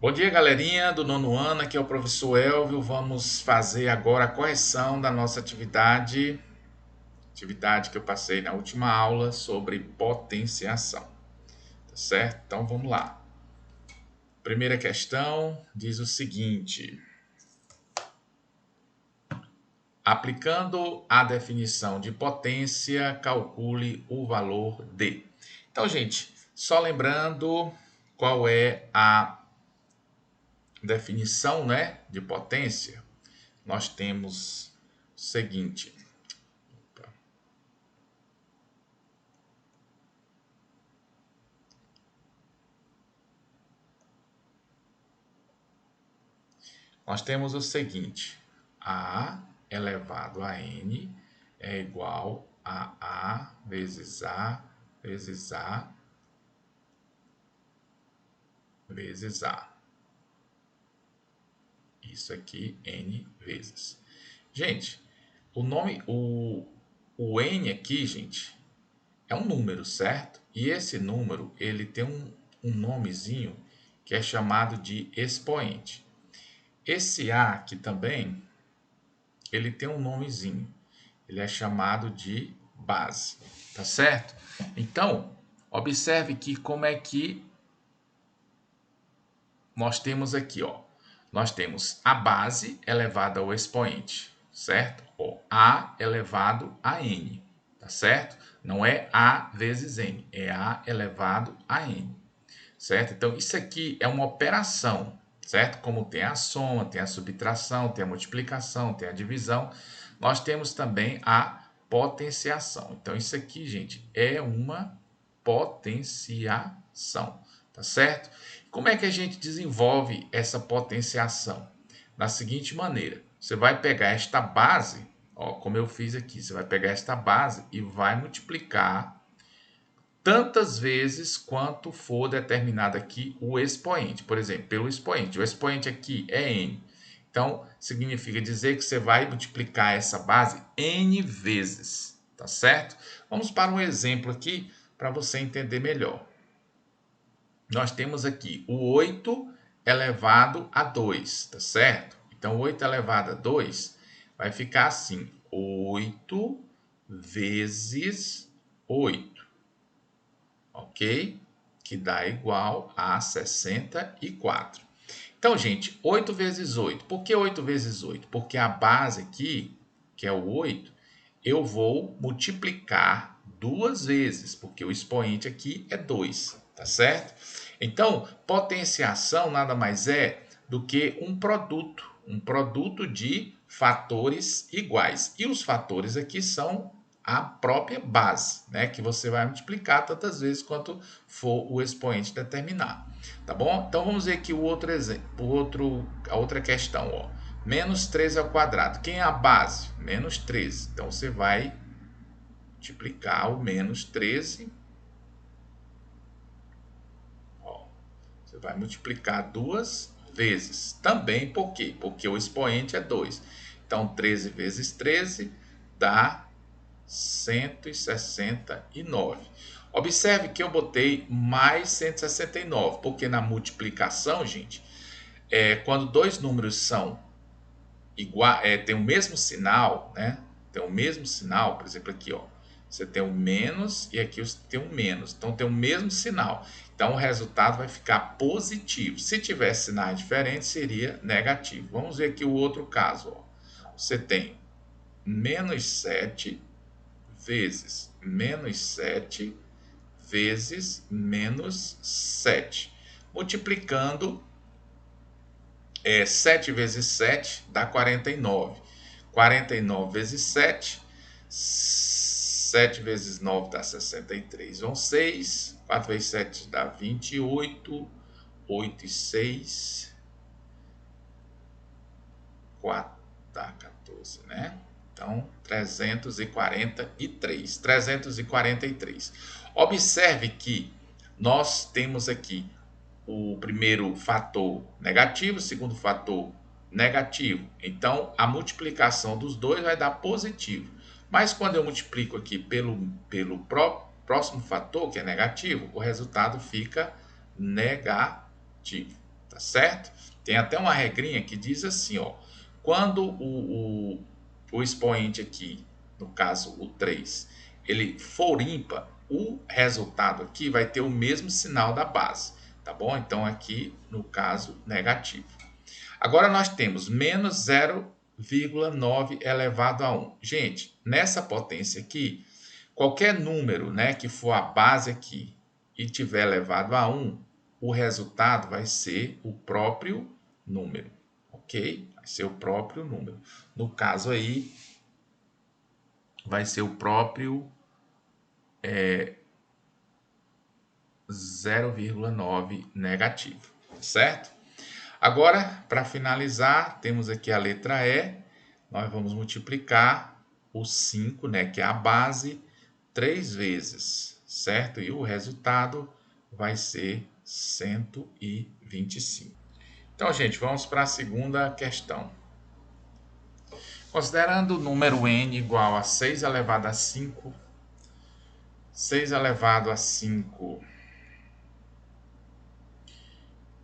Bom dia, galerinha do nono ano, aqui é o professor Elvio. Vamos fazer agora a correção da nossa atividade que eu passei na última aula sobre potenciação, tá certo? Então vamos lá. Primeira questão diz o seguinte: aplicando a definição de potência, calcule o valor D. Então, gente, só lembrando qual é a definição, né, de potência. Nós temos o seguinte. Nós temos o seguinte: A elevado a N é igual a A vezes A vezes A vezes A. Isso aqui, N vezes. Gente, o N aqui, gente, é um número, certo? E esse número, ele tem um nomezinho que é chamado de expoente. Esse A aqui também, ele tem um nomezinho. Ele é chamado de base, tá certo? Então, observe que como é que nós temos aqui, ó. Nós temos a base elevada ao expoente, certo? Ó, A elevado a N, tá certo? Não é A vezes N, é A elevado a N, certo? Então, isso aqui é uma operação, certo? Como tem a soma, tem a subtração, tem a multiplicação, tem a divisão, nós temos também a potenciação. Então, isso aqui, gente, é uma potenciação, tá certo? Como é que a gente desenvolve essa potenciação? Da seguinte maneira: você vai pegar esta base, ó, como eu fiz aqui, você vai pegar esta base e vai multiplicar tantas vezes quanto for determinado aqui o expoente. Por exemplo, pelo expoente. O expoente aqui é n. Então, significa dizer que você vai multiplicar essa base n vezes, tá certo? Vamos para um exemplo aqui para você entender melhor. Nós temos aqui o 8 elevado a 2, tá certo? Então, 8 elevado a 2 vai ficar assim: 8 vezes 8, ok? Que dá igual a 64. Então, gente, 8 vezes 8. Por que 8 vezes 8? Porque a base aqui, que é o 8, eu vou multiplicar duas vezes, porque o expoente aqui é 2, tá certo? Então, potenciação nada mais é do que um produto de fatores iguais. E os fatores aqui são a própria base, né, que você vai multiplicar tantas vezes quanto for o expoente determinar, tá bom? Então vamos ver aqui o outro exemplo, a outra questão, ó. Menos 13 ao quadrado. Quem é a base? Menos 13. Então você vai multiplicar o menos 13. Ó, você vai multiplicar duas vezes. Também por quê? Porque o expoente é 2. Então 13 vezes 13 dá 169. Observe que eu botei mais 169, porque na multiplicação, gente, quando dois números são igual, tem o mesmo sinal, né? Tem o mesmo sinal, por exemplo, aqui, ó. Você tem o menos e aqui você tem o menos. Então tem o mesmo sinal. Então o resultado vai ficar positivo. Se tivesse sinais diferentes, seria negativo. Vamos ver aqui o outro caso, ó. Você tem menos 7 vezes menos 7 vezes menos 7. Multiplicando, 7 vezes 7 dá 49. 49 vezes 7, 7 vezes 9 dá 63. Vão 6, 4 vezes 7 dá 28, 8 e 6, 4 dá 14, né? Então, 343. 343. Observe que nós temos aqui o primeiro fator negativo, o segundo fator negativo. Então, a multiplicação dos dois vai dar positivo. Mas quando eu multiplico aqui pelo próximo fator, que é negativo, o resultado fica negativo. tá certo? Tem até uma regrinha que diz assim, ó, quando o expoente aqui, no caso o 3, ele for ímpar, o resultado aqui vai ter o mesmo sinal da base, tá bom? Então aqui, no caso, negativo. Agora nós temos menos 0,9 elevado a 1. Gente, nessa potência aqui, qualquer número, né, que for a base aqui e tiver elevado a 1, o resultado vai ser o próprio número, ok? Vai ser o próprio número. No caso aí, vai ser o próprio 0,9 negativo, certo? Agora, para finalizar, temos aqui a letra E. Nós vamos multiplicar o 5, né, que é a base, 3 vezes, certo? E o resultado vai ser 125. Então, gente, vamos para a segunda questão. Considerando o número n igual a 6 elevado a 5, 6 elevado a 5.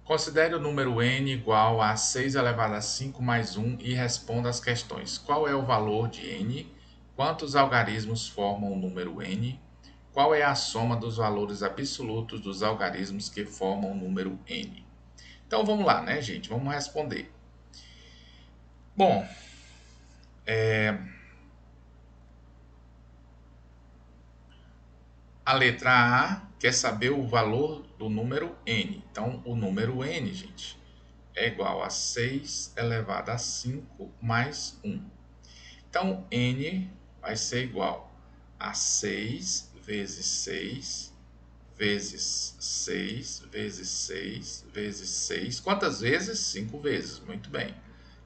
Considere o número n igual a 6 elevado a 5 mais 1 e responda as questões. Qual é o valor de n? Quantos algarismos formam o número n? Qual é a soma dos valores absolutos dos algarismos que formam o número n? Então vamos lá, né, gente? Vamos responder. Bom, a letra A quer saber o valor do número n. Então, o número n, gente, é igual a 6 elevado a 5 mais 1. Então, n vai ser igual a 6 vezes 6 vezes 6 vezes 6 vezes 6. Quantas vezes? 5 vezes. Muito bem.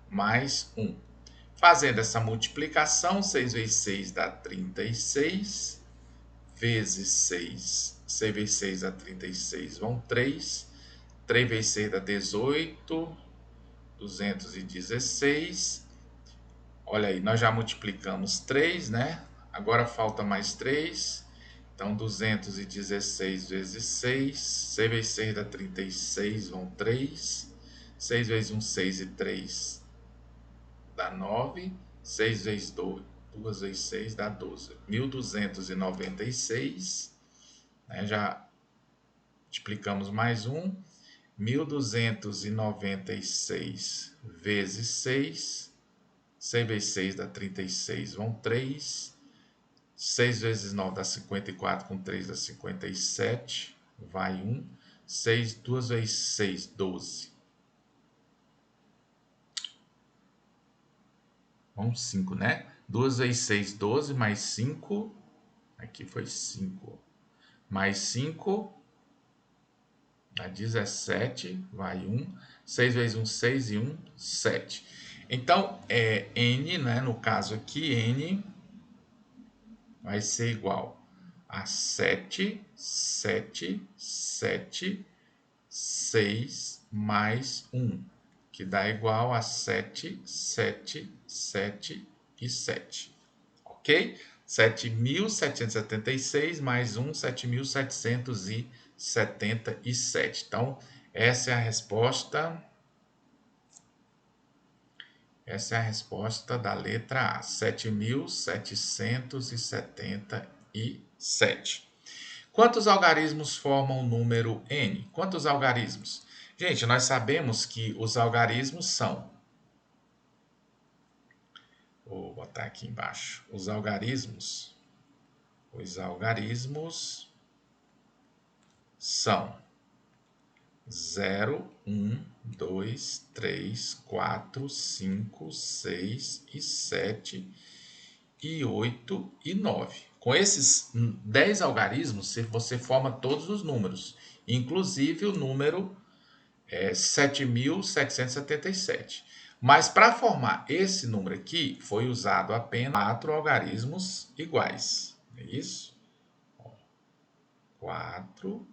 Mais 1. Fazendo essa multiplicação, 6 vezes 6 dá 36. Vezes 6. 6 vezes 6 dá 36. Vão 3. 3 vezes 6 dá 18. 216. Olha aí, nós já multiplicamos 3, né? Agora falta mais 3. Então, 216 vezes 6. 6 vezes 6 dá 36, vão 3. 6 vezes 1, 6 e 3 dá 9. 6 vezes 2, 2 vezes 6 dá 12. 1296, né? Já multiplicamos mais 1. 1296 vezes 6. 6 vezes 6 dá 36, vão 3. 6 vezes 9 dá 54, com 3 dá 57, vai 1. 6, 2 vezes 6, 12. Vão 5, né? 2 vezes 6, 12, mais 5. Aqui foi 5. Mais 5 dá 17, vai 1. 6 vezes 1, 6 e 1, 7. Então, n, né? No caso aqui, n vai ser igual a 7, 7, 7, 6 mais 1, que dá igual a 7, 7, 7 e 7. Ok? 7.776 mais 1, 7.777. Então, essa é a resposta. Essa é a resposta da letra A, 7.777. Quantos algarismos formam o número n? Quantos algarismos? Gente, nós sabemos que os algarismos são... Vou botar aqui embaixo. Os algarismos são 0, 1, 2, 3, 4, 5, 6 e 7 e 8 e 9. Com esses 10 algarismos, você forma todos os números, inclusive o número 7.777. Mas para formar esse número aqui, foi usado apenas 4 algarismos iguais. É isso? 4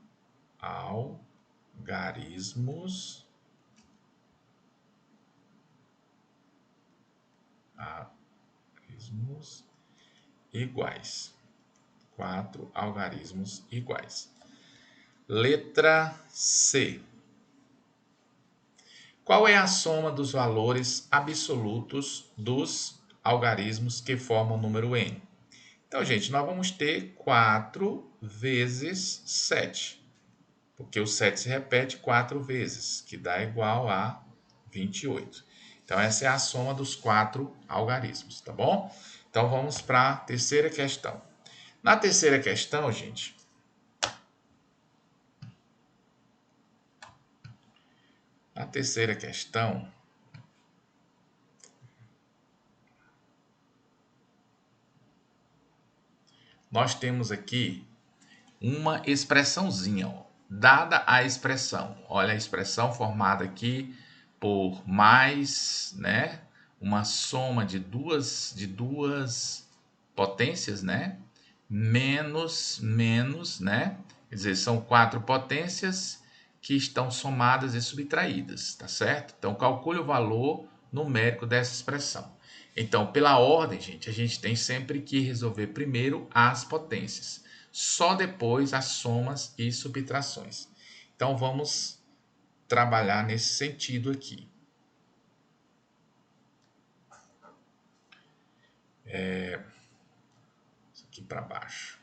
algarismos iguais. 4 algarismos iguais. Letra C. Qual é a soma dos valores absolutos dos algarismos que formam o número n? Então, gente, nós vamos ter 4 vezes 7, porque o 7 se repete 4 vezes, que dá igual a 28. Então, essa é a soma dos 4 algarismos, tá bom? Então, vamos para a terceira questão. Na terceira questão, gente, nós temos aqui uma expressãozinha, ó. Dada a expressão, olha a expressão formada aqui por mais, né, uma soma de duas potências, né, menos, né, quer dizer, são 4 potências que estão somadas e subtraídas, tá certo? Então, calcule o valor numérico dessa expressão. Então, pela ordem, gente, a gente tem sempre que resolver primeiro as potências. Só depois as somas e subtrações. Então, vamos trabalhar nesse sentido aqui. Isso aqui para baixo.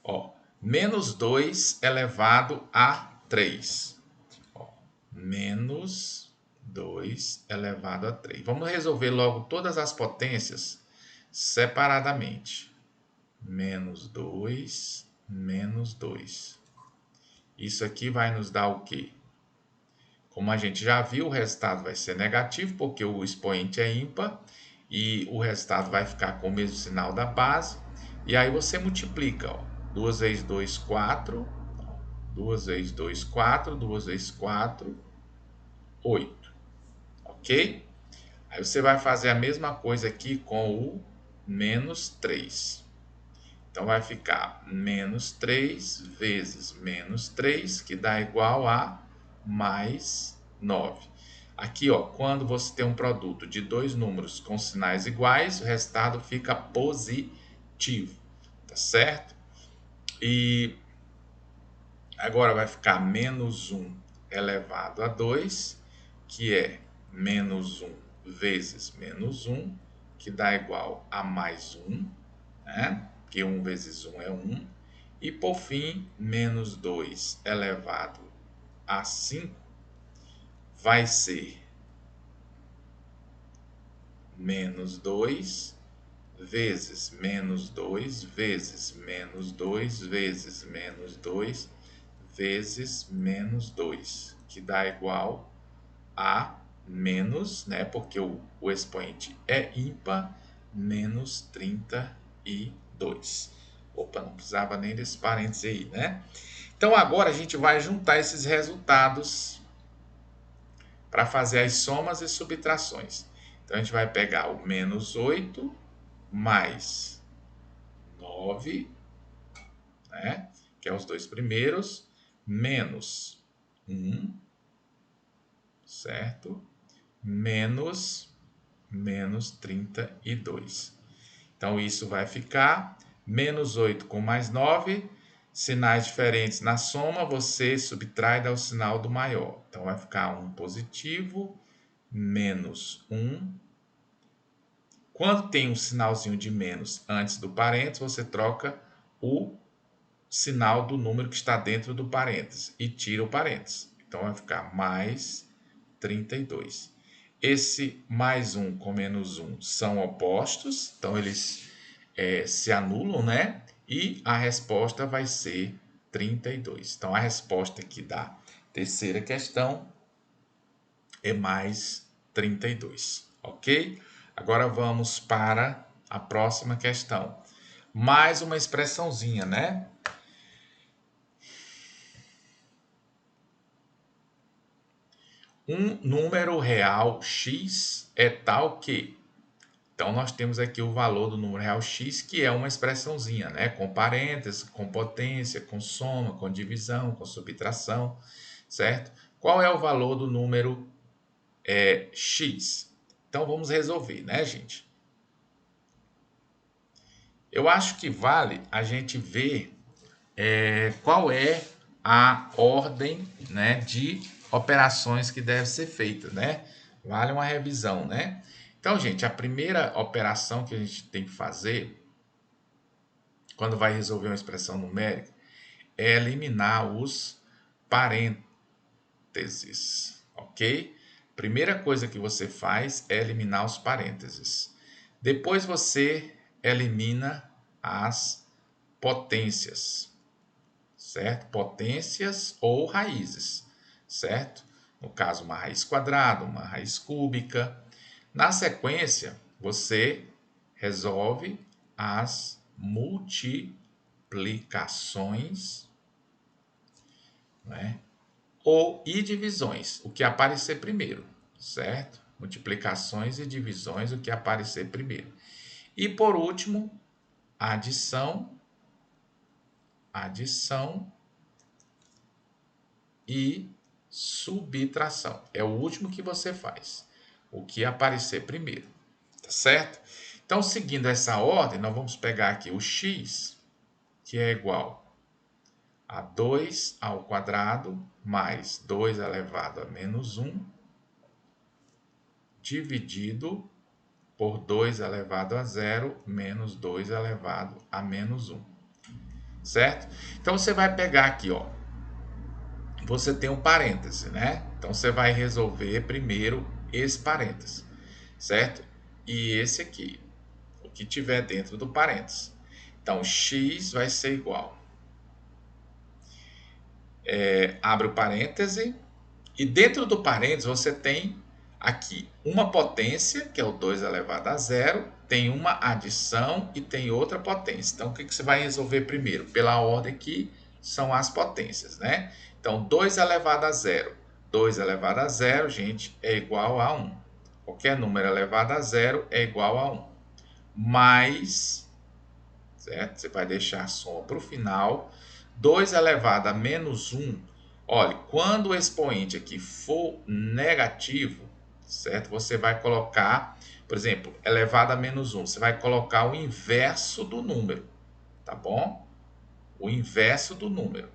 Ó, menos 2 elevado a 3. Ó, menos 2 elevado a 3. Vamos resolver logo todas as potências separadamente. Menos 2, menos 2. Isso aqui vai nos dar o quê? Como a gente já viu, o resultado vai ser negativo, porque o expoente é ímpar, e o resultado vai ficar com o mesmo sinal da base. E aí você multiplica, ó, 2 vezes 2, 4, 2 vezes 2, 4, 2 vezes 4, 8, ok? Aí você vai fazer a mesma coisa aqui com o menos 3. Então, vai ficar menos 3 vezes menos 3, que dá igual a mais 9. Aqui, ó, quando você tem um produto de dois números com sinais iguais, o resultado fica positivo, tá certo? E agora vai ficar menos 1 elevado a 2, que é menos 1 vezes menos 1, que dá igual a mais 1, né? Que 1 vezes 1 é 1. E, por fim, menos 2 elevado a 5 vai ser menos 2 vezes menos 2 vezes menos 2 vezes menos 2 vezes menos 2, que dá igual a menos, né, porque o expoente é ímpar, menos 32. Opa, não precisava nem desse parênteses aí, né? Então, agora a gente vai juntar esses resultados para fazer as somas e subtrações. Então, a gente vai pegar o menos 8 mais 9, né, que é os dois primeiros, menos 1, certo? Menos 32. Então, isso vai ficar menos 8 com mais 9, sinais diferentes na soma, você subtrai e dá o sinal do maior. Então, vai ficar 1 positivo, menos 1. Quando tem um sinalzinho de menos antes do parênteses, você troca o sinal do número que está dentro do parênteses e tira o parênteses. Então, vai ficar mais 32. Esse mais 1 com menos 1 são opostos, então eles se anulam, né? E a resposta vai ser 32. Então, a resposta aqui da terceira questão é mais 32, ok? Agora vamos para a próxima questão. Mais uma expressãozinha, né? Um número real x é tal que... Então, nós temos aqui o valor do número real x, que é uma expressãozinha, né? Com parênteses, com potência, com soma, com divisão, com subtração, certo? Qual é o valor do número x? Então, vamos resolver, né, gente? Eu acho que vale a gente ver qual é a ordem, né, de operações que devem ser feitas, né? Vale uma revisão, né? Então, gente, a primeira operação que a gente tem que fazer quando vai resolver uma expressão numérica é eliminar os parênteses, ok? Primeira coisa que você faz é eliminar os parênteses. Depois você elimina as potências, certo? Potências ou raízes, certo? No caso, uma raiz quadrada, uma raiz cúbica. Na sequência, você resolve as multiplicações, né? E divisões, o que aparecer primeiro, certo? Multiplicações e divisões, o que aparecer primeiro. E por último, adição e subtração. É o último que você faz, o que aparecer primeiro, tá certo? Então, seguindo essa ordem, nós vamos pegar aqui o x, que é igual a 2 ao quadrado mais 2 elevado a menos 1, dividido por 2 elevado a zero menos 2 elevado a menos 1, certo? Então, você vai pegar aqui, ó, você tem um parêntese, né? Então, você vai resolver primeiro esse parêntese, certo? E esse aqui, o que tiver dentro do parêntese. Então, x vai ser igual. Abre o parêntese, e dentro do parêntese você tem aqui uma potência, que é o 2 elevado a zero, tem uma adição e tem outra potência. Então, o que você vai resolver primeiro? Pela ordem que são as potências, né? Então, 2 elevado a zero. 2 elevado a zero, gente, é igual a 1. Qualquer número elevado a zero é igual a 1. Mais, certo? Você vai deixar a soma para o final. 2 elevado a menos 1. Olha, quando o expoente aqui for negativo, certo? Você vai colocar, por exemplo, elevado a menos 1. Você vai colocar o inverso do número, tá bom? O inverso do número.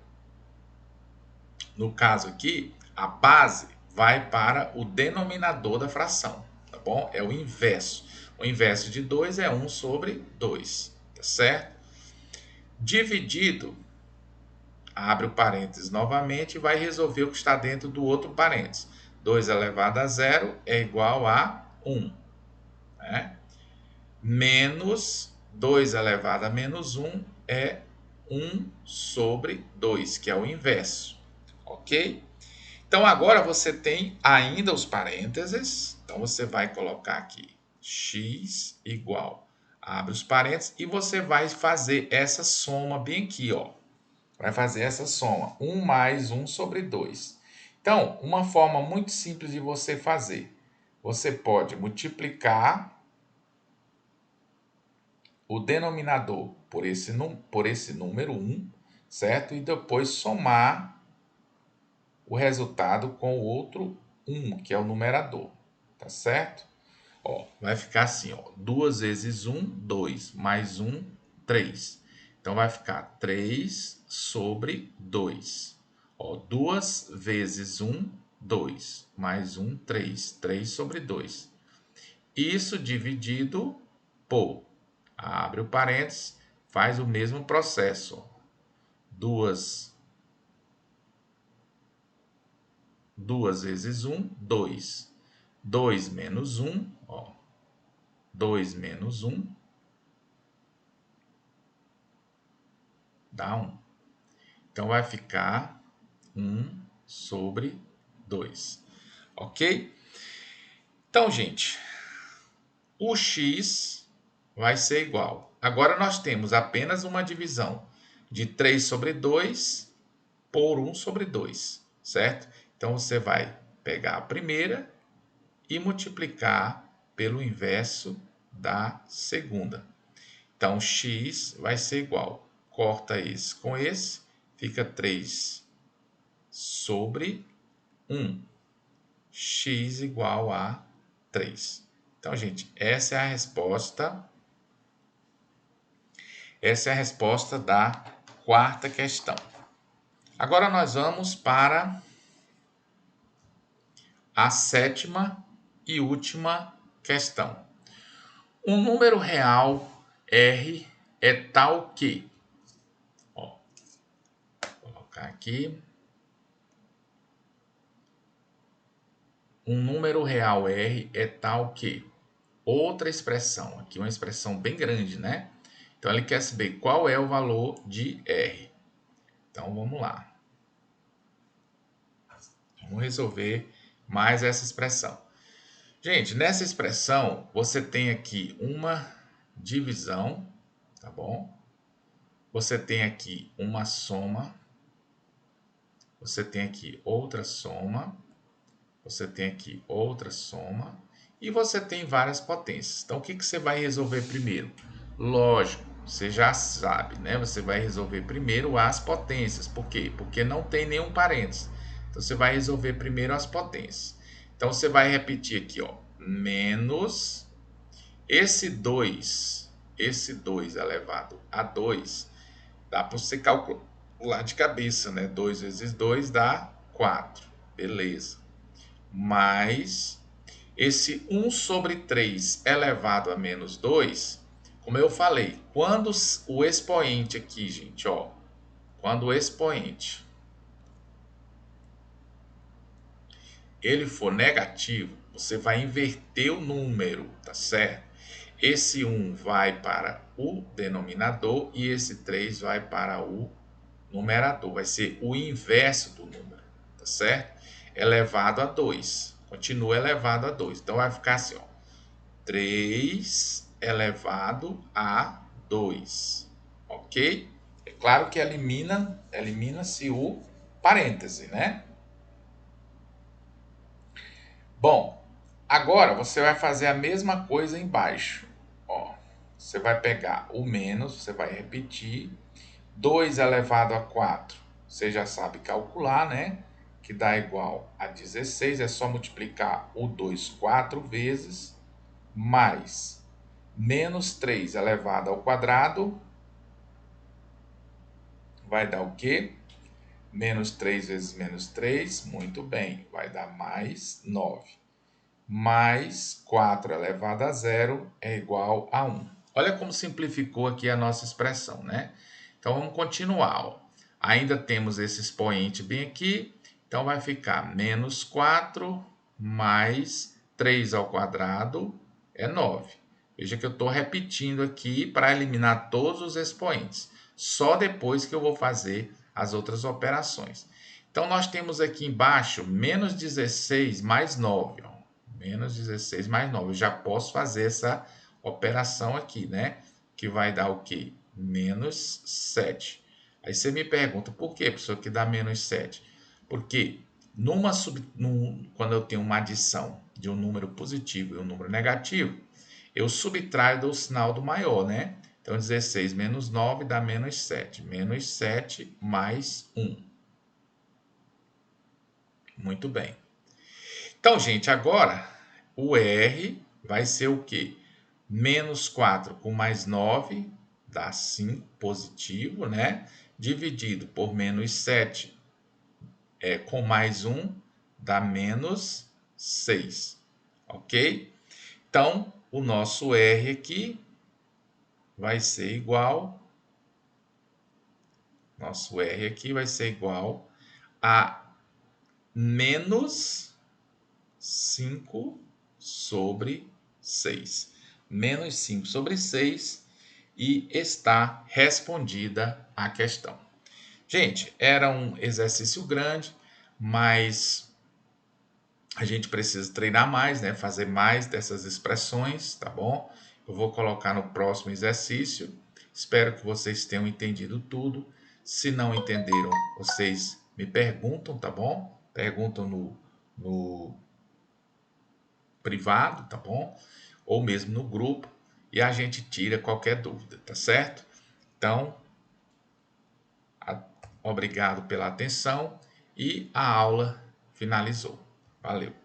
No caso aqui, a base vai para o denominador da fração, tá bom? É o inverso. O inverso de 2 é 1 sobre 2, tá certo? Dividido, abre o parênteses novamente e vai resolver o que está dentro do outro parênteses. 2 elevado a zero é igual a 1, né? Menos 2 elevado a menos 1 é 1 sobre 2, que é o inverso, ok? Então, agora você tem ainda os parênteses. Então, você vai colocar aqui x igual. Abre os parênteses e você vai fazer essa soma bem aqui, ó. Vai fazer essa soma. 1 mais 1 sobre 2. Então, uma forma muito simples de você fazer. Você pode multiplicar o denominador por esse número 1, certo? E depois somar o resultado com o outro 1, que é o numerador, tá certo? Ó, vai ficar assim, ó, 2 vezes 1, 2, mais 1, 3. Então, vai ficar 3 sobre 2. Ó, 2 vezes 1, 2, mais 1, 3. 3 sobre 2. Isso dividido por, abre o parênteses, faz o mesmo processo. 2 vezes 1, 2. 2 menos 1, ó. 2 menos 1 dá 1. Então, vai ficar 1 sobre 2. Ok? Então, gente, o x vai ser igual. Agora, nós temos apenas uma divisão de 3 sobre 2 por 1 sobre 2, certo? Então, você vai pegar a primeira e multiplicar pelo inverso da segunda. Então, x vai ser igual. Corta esse com esse, fica 3 sobre 1. X igual a 3. Então, gente, essa é a resposta. Essa é a resposta da quarta questão. Agora nós vamos para a sétima e última questão. Um número real R é tal que, ó, vou colocar aqui, um número real R é tal que, outra expressão, aqui uma expressão bem grande, né? Então ele quer saber qual é o valor de R. Então vamos lá. Vamos resolver mais essa expressão. Gente, nessa expressão você tem aqui uma divisão, tá bom? Você tem aqui uma soma, você tem aqui outra soma, você tem aqui outra soma e você tem várias potências. Então, o que você vai resolver primeiro? Lógico, você já sabe, né? Você vai resolver primeiro as potências. Por quê? Porque não tem nenhum parênteses. Então, você vai resolver primeiro as potências. Então, você vai repetir aqui, ó, menos esse 2 elevado a 2, dá para você calcular de cabeça, né? 2 vezes 2 dá 4, beleza. Mais esse 1 sobre 3 elevado a menos 2, como eu falei, quando o expoente aqui, gente, ó, quando o expoente ele for negativo, você vai inverter o número, tá certo? Esse 1 vai para o denominador e esse 3 vai para o numerador. Vai ser o inverso do número, tá certo? Elevado a 2. Continua elevado a 2. Então vai ficar assim, ó. 3 elevado a 2. Ok? É claro que elimina-se o parêntese, né? Bom, agora você vai fazer a mesma coisa embaixo. Ó, você vai pegar o menos, você vai repetir. 2 elevado a 4, você já sabe calcular, né? Que dá igual a 16, é só multiplicar o 2 4 vezes, mais menos 3 elevado ao quadrado, vai dar o quê? Menos 3 vezes menos 3, muito bem, vai dar mais 9. Mais 4 elevado a zero é igual a 1. Olha como simplificou aqui a nossa expressão, né? Então, vamos continuar. Ó. Ainda temos esse expoente bem aqui, então vai ficar menos 4 mais 3 ao quadrado é 9. Veja que eu estou repetindo aqui para eliminar todos os expoentes. Só depois que eu vou fazer as outras operações. Então, nós temos aqui embaixo menos 16 mais 9. Ó. Menos 16 mais 9. Eu já posso fazer essa operação aqui, né? Que vai dar o quê? Menos 7. Aí você me pergunta, por que, professor, que dá menos 7? Porque quando eu tenho uma adição de um número positivo e um número negativo, eu subtraio do sinal do maior, né? Então, 16 menos 9 dá menos 7. Menos 7 mais 1. Muito bem. Então, gente, agora o R vai ser o quê? Menos 4 com mais 9 dá 5 positivo, né? Dividido por menos 7 com mais 1 dá menos 6, ok? Então, o nosso R aqui vai ser igual, a menos 5 sobre 6. Menos 5 sobre 6 e está respondida a questão. Gente, era um exercício grande, mas a gente precisa treinar mais, né? Fazer mais dessas expressões, tá bom? Eu vou colocar no próximo exercício. Espero que vocês tenham entendido tudo. Se não entenderam, vocês me perguntam, tá bom? Perguntam no privado, tá bom? Ou mesmo no grupo, e a gente tira qualquer dúvida, tá certo? Então, obrigado pela atenção e a aula finalizou. Valeu!